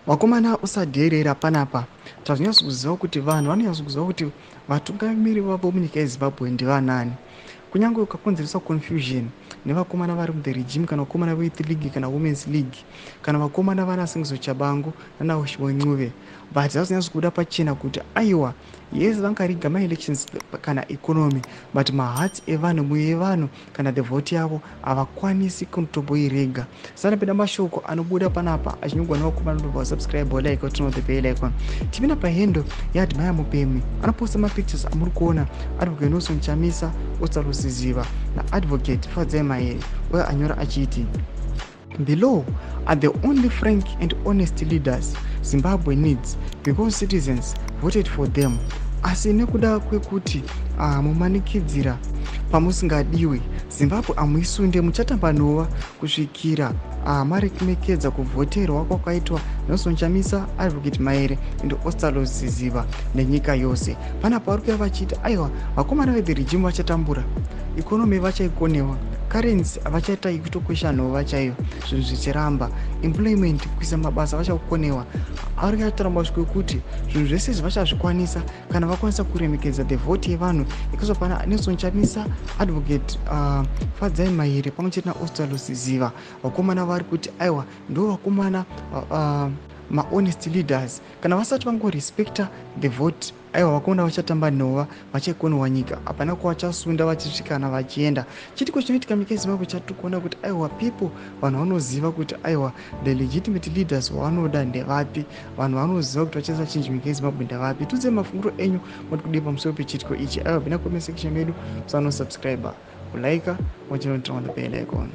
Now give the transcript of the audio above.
Wakomana usadherera panapa tazonyatso kuziva kuti vanhu vanonyatso kuziva kuti vatungamiri vavo munyika yeZimbabwe ndivanani. Kunyange ukakonzeresa confusion nevakomana vari muthe regime kana vakomana veYouth League kana Women's League kana vakomana vana Singizo Chabangu nana Ncube, but zvazonyatso kuda pachena kuti aiwa yes vangariga ma-elections kana economy but mahearts evanhu mwoyo yevanhu kana the vote yavo havakwanisi kutomboirega. Sana peda mashoko anobuda panapa achinyogwa nevakomana ndobva subscribe like turn on the bell icon. Tipinda pahendo yaadmire mupemi anoposta mapictures amuri kuona advocate Nelson Chamisa otsarosiziva naadvocate Resign uye anyora achiti below are the only frank and honest leaders Zimbabwe needs because citizens voted for them. Asi nekuda kwekuti mumanikidzira pamusingadiwe Zimbabwe amuisunde muchatamba nova kusvikira maremekedza kuvhoterwa kwakaitwa Nelson Chamisa, advocate Maere and ostalosiziva nenyika yose. Panapa vari kuya vachiti aiwa vakomana vethe regime vachatambura, ikonomi vachaikonewa, currency vachaita ikutokwesha nhova chaiyo, zvinhu zvichiramba, employment kuisa mabasa vachakonewa. Ari kutaura kwekuti zvinhu zvese vachazvikwanisa kana vakwanisa kuremekedza the vote yevanhu ikazva pana Nelson Chamisa, advocate Resign pamwe chete naostalosiziva. Vakomana vari kuti aiwa ndo vakomana ma-honest leaders kana vasati vangorespekta the vote aiwa vakomana vachatamba nhova vachaikonewa nyika hapana kuvachasunda vachisvikana vachienda. Chitiko chinoitika munyika yeZimbabwe chatikuona kuti aiwa people vanhu vanoziva kuti aiwa the legitimate leaders vavanoda ndevapi, vanhu vanoziva kuti vachaisa chinji munyika yeZimbabwe ndevapi. Tudze mafunguro enyu moti kudii pamusoro pechitiko ichi. Aiwa bvina comment section medu musanosubscribe kulike wachinoturn on the bell icon.